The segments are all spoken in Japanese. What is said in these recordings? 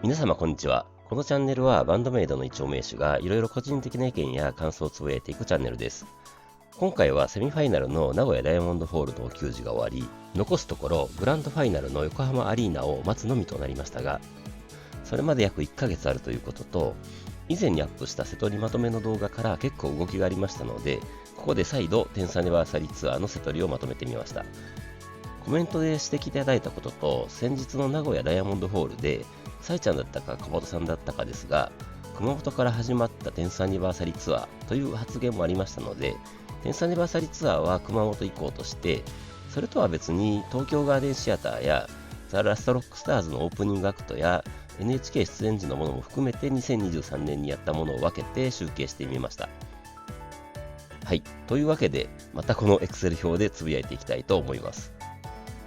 皆様こんにちは。このチャンネルはバンドメイドの一丁名手がいろいろ個人的な意見や感想をつぶやいていくチャンネルです。今回はセミファイナルの名古屋ダイヤモンドホールの球児が終わり、残すところグランドファイナルの横浜アリーナを待つのみとなりましたが、それまで約1ヶ月あるということと、以前にアップした瀬戸りまとめの動画から結構動きがありましたので、ここで再度10スアニバーサリーツアーの瀬戸りをまとめてみました。コメントで指摘いただいたことと、先日の名古屋ダイヤモンドホールでさえちゃんだったか小本さんだったかですが、熊本から始まった10スアニバーサリーツアーという発言もありましたので、10スアニバーサリーツアーは熊本行こうとして、それとは別に東京ガーデンシアターやザ・ラストロックスターズのオープニングアクトや NHK 出演時のものも含めて2023年にやったものを分けて集計してみました。はい、というわけでまたこの Excel 表でつぶやいていきたいと思います。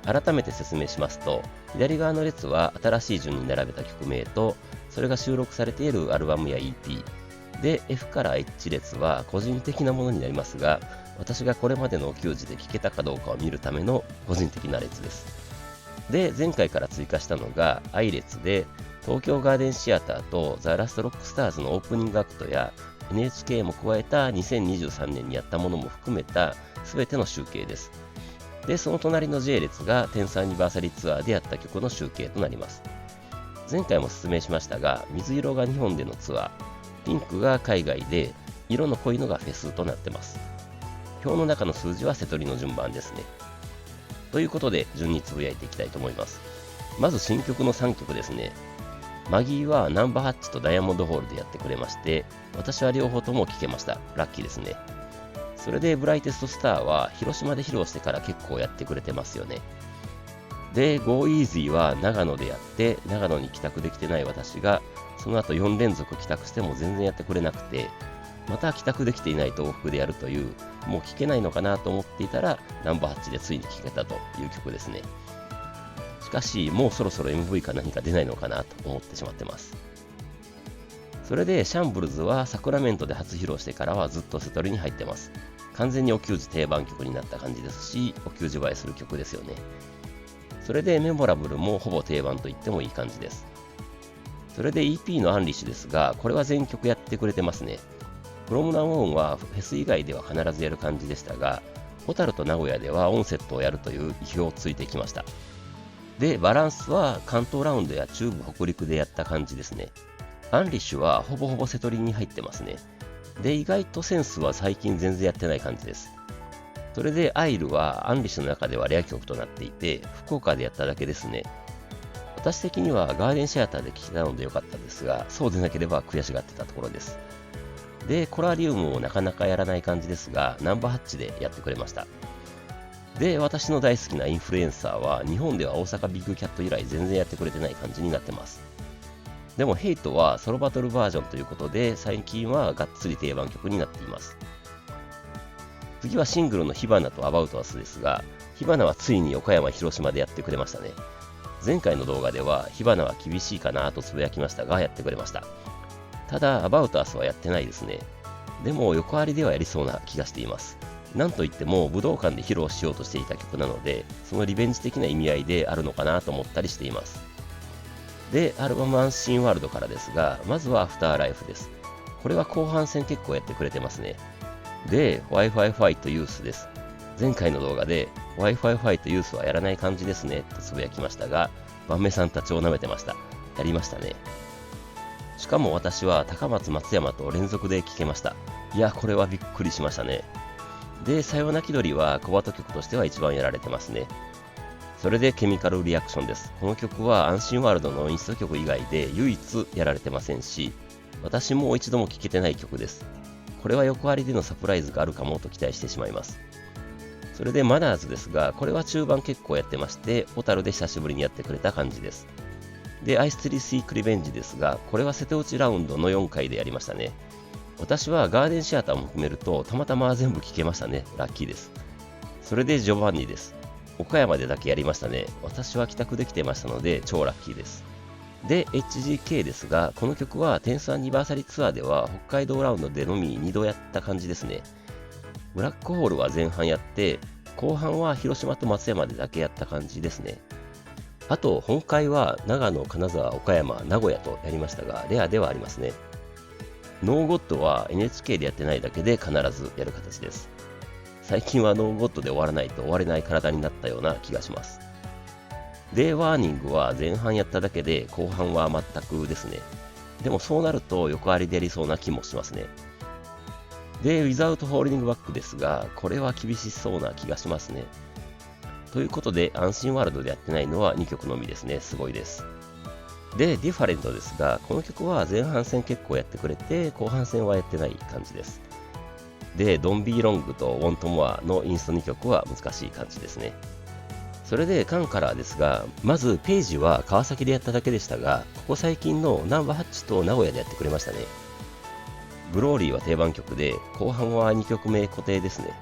改めて説明しますと、左側の列は新しい順に並べた曲名と、それが収録されているアルバムや EP で、 F から H 列は個人的なものになりますが、私がこれまでの球児で聴けたかどうかを見るための個人的な列です。で、前回から追加したのが I 列で、東京ガーデンシアターとザ・ラストロックスターズのオープニングアクトや NHK も加えた2023年にやったものも含めた全ての集計です。で、その隣の J 列が10スアニバーサリーツアーでやった曲の集計となります。前回も説明しましたが、水色が日本でのツアー、ピンクが海外で、色の濃いのがフェスとなってます。表の中の数字は瀬戸りの順番ですね。ということで、順につぶやいていきたいと思います。まず新曲の3曲ですね。マギーはナンバーハッチとダイヤモンドホールでやってくれまして、私は両方とも聴けました。ラッキーですね。それでブライテストスターは広島で披露してから結構やってくれてますよね。で、Go Easy は長野でやって、長野に帰宅できてない私が、その後4連続帰宅しても全然やってくれなくて、また帰宅できていないと往復でやるという、もう聴けないのかなと思っていたら、ナンバー8でついに聴けたという曲ですね。しかし、もうそろそろ MV か何か出ないのかなと思ってしまってます。それで、シャンブルズはサクラメントで初披露してからはずっと瀬戸りに入ってます。完全にお給仕定番曲になった感じですし、お給仕映えする曲ですよね。それでメモラブルもほぼ定番と言ってもいい感じです。それで EP のアンリッシュですが、これは全曲やってくれてますね。From Now Onはフェス以外では必ずやる感じでしたが、小樽と名古屋ではオンセットをやるという意表をついてきました。で、バランスは関東ラウンドや中部北陸でやった感じですね。アンリッシュはほぼほぼ瀬戸りに入ってますね。で、意外とセンスは最近全然やってない感じです。それでアイルはアンリッシュの中ではレア曲となっていて、福岡でやっただけですね。私的にはガーデンシアターで聴けたのでよかったですが、そうでなければ悔しがってたところです。で、コラリウムもなかなかやらない感じですが、ナンバーハッチでやってくれました。で、私の大好きなインフルエンサーは、日本では大阪ビッグキャット以来全然やってくれてない感じになってます。でもヘイトはソロバトルバージョンということで、最近はがっつり定番曲になっています。次はシングルの火花とアバウトアスですが、火花はついに岡山広島でやってくれましたね。前回の動画では火花は厳しいかなとつぶやきましたが、やってくれました。ただアバウトアスはやってないですね。でも横ありではやりそうな気がしています。なんといっても武道館で披露しようとしていた曲なので、そのリベンジ的な意味合いであるのかなと思ったりしています。で、アルバムアンシンワールドからですが、まずはアフターライフです。これは後半戦結構やってくれてますね。で、Wi-Fi ファイトユースです。前回の動画で Wi-Fi ファイトユースはやらない感じですねとつぶやきましたが、晩目さんたちを舐めてました。やりましたね。しかも私は高松松山と連続で聴けました。いや、これはびっくりしましたね。で、さよなきどりは小鳩曲としては一番やられてますね。それでケミカルリアクションです。この曲はアンシンワールドのインスト曲以外で唯一やられてませんし、私も一度も聴けてない曲です。これは横ありでのサプライズがあるかもと期待してしまいます。それでマナーズですが、これは中盤結構やってまして、小樽で久しぶりにやってくれた感じです。で、アイスツリーシークリベンジですが、これは瀬戸内ラウンドの4回でやりましたね。私はガーデンシアターも含めると、たまたま全部聴けましたね。ラッキーです。それでジョバンニです。岡山でだけやりましたね。私は帰宅できてましたので超ラッキーです。で、HGK ですが、この曲は10スアニバーサリーツアーでは北海道ラウンドでのみ2度やった感じですね。ブラックホールは前半やって、後半は広島と松山でだけやった感じですね。あと、本会は長野、金沢、岡山、名古屋とやりましたが、レアではありますね。ノーゴッドは NHK でやってないだけで必ずやる形です。最近はノーゴッドで終わらないと終われない体になったような気がします。デイワーニングは前半やっただけで後半は全くですね。でもそうなると横ありでやりそうな気もしますね。で、ウィザウトホールディングバックですが、これは厳しそうな気がしますね。ということで、安心ワールドでやってないのは2曲のみですね。すごいです。で、ディファレントですが、この曲は前半戦結構やってくれて、後半戦はやってない感じです。で、ドンビーロングとウォントモアのインスト2曲は難しい感じですね。それで、カンカラーですが、まずページは川崎でやっただけでしたが、ここ最近のナンバーハッチと名古屋でやってくれましたね。グローリーは定番曲で、後半は2曲目固定ですね。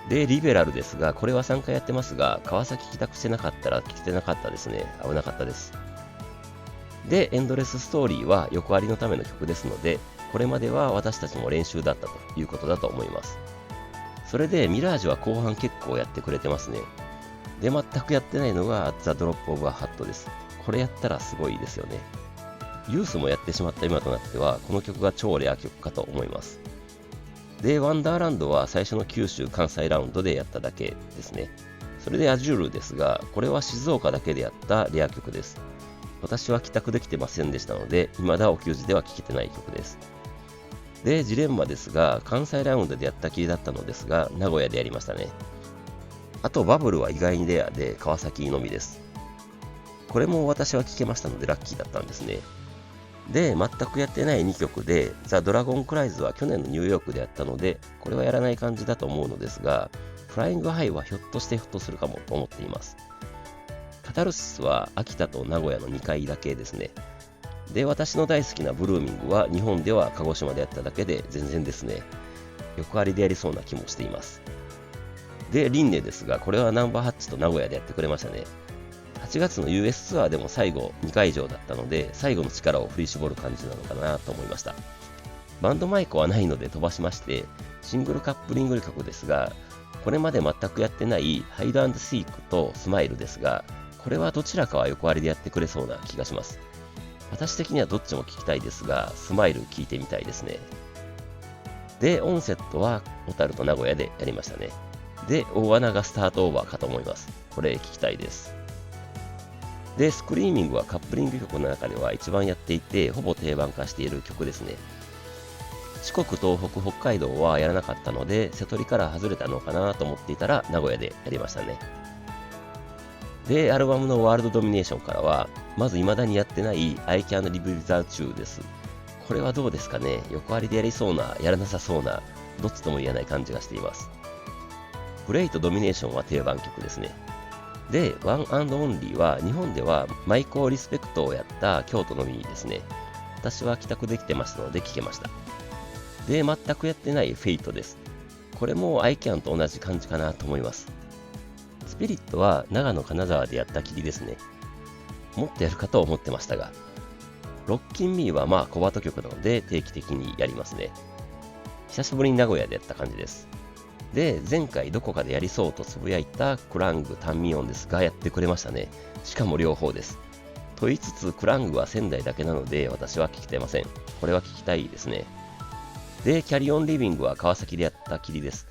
で、リベラルですが、これは3回やってますが、川崎帰宅してなかったら来てなかったですね。危なかったです。で、エンドレスストーリーは横ありのための曲ですので、これまでは私たちも練習だったということだと思います。それで、ミラージュは後半結構やってくれてますね。で、全くやってないのがザ・ドロップ・オブ・ア・ハットです。これやったらすごいですよね。ユースもやってしまった今となっては、この曲が超レア曲かと思います。で、ワンダーランドは最初の九州・関西ラウンドでやっただけですね。それでアジュールですが、これは静岡だけでやったレア曲です。私は帰宅できてませんでしたので、未だお給仕では聴けてない曲です。で、ジレンマですが、関西ラウンドでやったきりだったのですが、名古屋でやりましたね。あと、バブルは意外にレアで、川崎のみです。これも私は聴けましたので、ラッキーだったんですね。で、全くやってない2曲で、ザ・ドラゴンクライズは去年のニューヨークでやったので、これはやらない感じだと思うのですが、フライングハイはひょっとしてヒットするかもと思っています。カタルシスは秋田と名古屋の2回だけですね。で、私の大好きなブルーミングは日本では鹿児島でやっただけで全然ですね。横ありでやりそうな気もしています。で、リンネですが、これはナンバーハッチと名古屋でやってくれましたね。8月の US ツアーでも最後2回以上だったので、最後の力を振り絞る感じなのかなと思いました。バンドマイクはないので飛ばしまして、シングルカップリング曲ですが、これまで全くやってないハイド&シークとスマイルですが、これはどちらかは横ありでやってくれそうな気がします。私的にはどっちも聞きたいですが、スマイル聞いてみたいですね。で、オンセットは小樽と名古屋でやりましたね。で、大穴がスタートオーバーかと思います。これ聞きたいです。で、スクリーミングはカップリング曲の中では一番やっていて、ほぼ定番化している曲ですね。四国、東北、北海道はやらなかったので、瀬戸りから外れたのかなと思っていたら、名古屋でやりましたね。で、アルバムのワールドドミネーションからは、まず未だにやってない I Can Live Without You です。これはどうですかね。横ありでやりそうな、やらなさそうな、どっちとも言えない感じがしています。グレイトドミネーションは定番曲ですね。で、ワン&オンリーは日本ではマイコーリスペクトをやった京都のみですね。私は帰宅できてましたので聴けました。で、全くやってないフェイトです。これも I Can と同じ感じかなと思います。スピリットは長野金沢でやったきりですね。もっとやるかと思ってましたが。ロッキンミーはまあ小バト曲なので定期的にやりますね。久しぶりに名古屋でやった感じです。で、前回どこかでやりそうとつぶやいたクラング、タンミヨンですがやってくれましたね。しかも両方です。と言いつつクラングは仙台だけなので私は聞けてません。これは聞きたいですね。で、キャリオンリビングは川崎でやったきりです。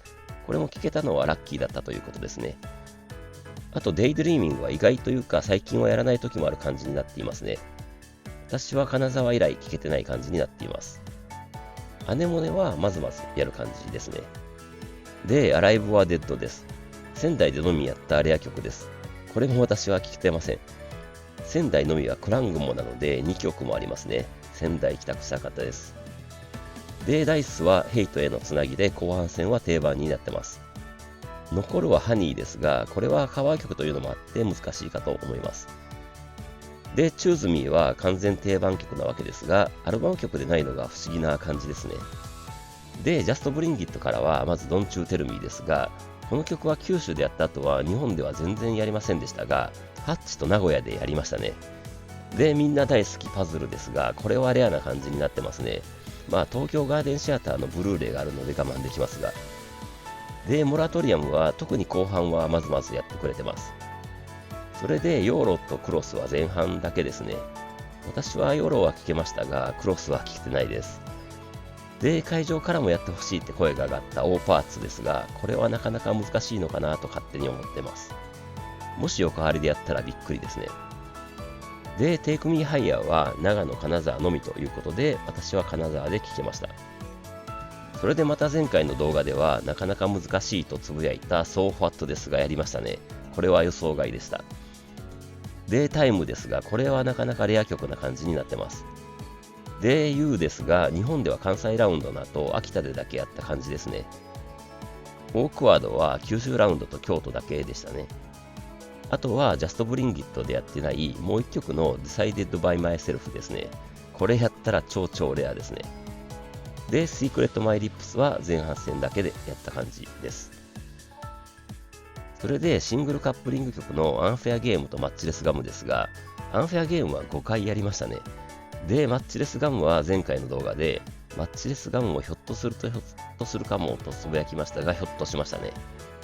これも聞けたのはラッキーだったということですね。あと、デイドリーミングは意外というか最近はやらない時もある感じになっていますね。私は金沢以来聞けてない感じになっています。アネモネはまずまずやる感じですね。で、アライブはデッドです。仙台でのみやったレア曲です。これも私は聞けてません。仙台のみはクラングもなので2曲もありますね。仙台帰宅したかったです。で、ダイスはヘイトへのつなぎで後半戦は定番になってます。残るはハニーですが、これはカバー曲というのもあって難しいかと思います。で、チューズミーは完全定番曲なわけですが、アルバム曲でないのが不思議な感じですね。で、ジャストブリンギットからはまず Don't You Tell Me ですが、この曲は九州でやった後は日本では全然やりませんでしたが、ハッチと名古屋でやりましたね。で、みんな大好きパズルですが、これはレアな感じになってますね。まあ、東京ガーデンシアターのブルーレイがあるので我慢できますが。で、モラトリアムは特に後半はまずまずやってくれてます。それでヨーロとクロスは前半だけですね。私はヨーロは聞けましたが、クロスは聞けてないです。で、会場からもやってほしいって声が上がったオーパーツですが、これはなかなか難しいのかなと勝手に思ってます。もし横張りでやったらびっくりですね。で、テイクミーハイヤーは長野、金沢のみということで、私は金沢で聞けました。それでまた前回の動画ではなかなか難しいとつぶやいたソーファットですがやりましたね。これは予想外でした。で、タイムですが、これはなかなかレア曲な感じになってます。で、U ですが、日本では関西ラウンドの後、秋田でだけやった感じですね。オークワードは九州ラウンドと京都だけでしたね。あとは Just Bring It でやってないもう一曲の Decided by Myself ですね。これやったら超レアですね。で、Secret My Lips は前半戦だけでやった感じです。それでシングルカップリング曲のアンフェアゲームとマッチレスガムですが、アンフェアゲームは5回やりましたね。で、マッチレスガムは前回の動画で、マッチレスガムもひょっとするかもとつぶやきましたが、ひょっとしましたね。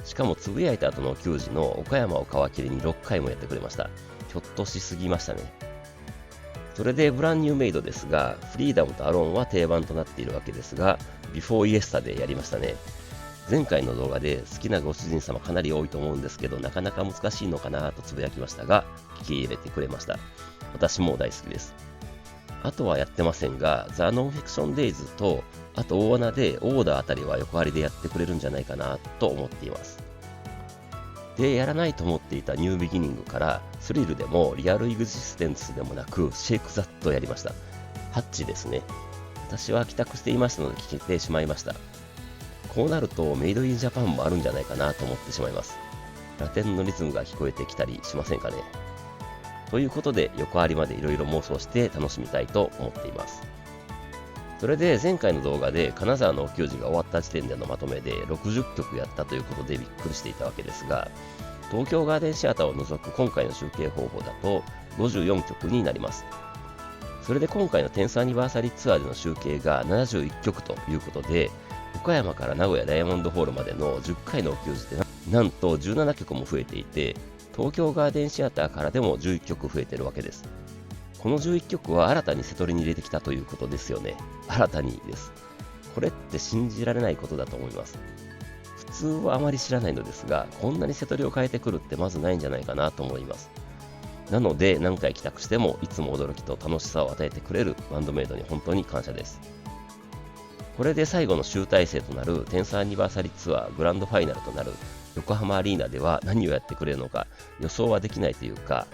しかもつぶやいた後の球児の岡山を皮切りに6回もやってくれました。ひょっとしすぎましたね。それでブランニューメイドですが、フリーダムとアローンは定番となっているわけですが、ビフォーイエスタでやりましたね。前回の動画で好きなご主人様かなり多いと思うんですけど、なかなか難しいのかなとつぶやきましたが、聞き入れてくれました。私も大好きです。あとはやってませんが、ザ・ノンフィクション・デイズと、あと大穴でオーダーあたりは横張りでやってくれるんじゃないかなと思っています。で、やらないと思っていたニュービギニングから、スリルでもリアル・イグジステンスでもなく、シェイク・ザットやりました。ハッチですね。私は帰宅していましたので聞けてしまいました。こうなるとメイドインジャパンもあるんじゃないかなと思ってしまいます。ラテンのリズムが聞こえてきたりしませんかね。ということで横ありまでいろいろ妄想して楽しみたいと思っています。それで前回の動画で金沢のお給仕が終わった時点でのまとめで60曲やったということでびっくりしていたわけですが、東京ガーデンシアターを除く今回の集計方法だと54曲になります。それで今回の10thアニバーサリーツアーでの集計が71曲ということで、岡山から名古屋ダイヤモンドホールまでの10回のお給仕でなんと17曲も増えていて、東京ガーデンシアターからでも11曲増えてるわけです。この11曲は新たに瀬戸りに入れてきたということですよね。新たにです。これって信じられないことだと思います。普通はあまり知らないのですが、こんなに瀬戸りを変えてくるってまずないんじゃないかなと思います。なので何回帰宅してもいつも驚きと楽しさを与えてくれるバンドメイドに本当に感謝です。これで最後の集大成となる10thアニバーサリーツアーグランドファイナルとなる横浜アリーナでは何をやってくれるのか予想はできないというか、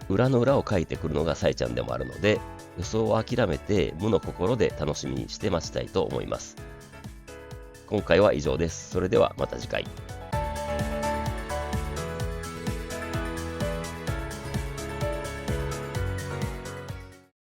裏の裏を書いてくるのがサイちゃんでもあるので、予想を諦めて無の心で楽しみにして待ちたいと思います。今回は以上です。それではまた次回。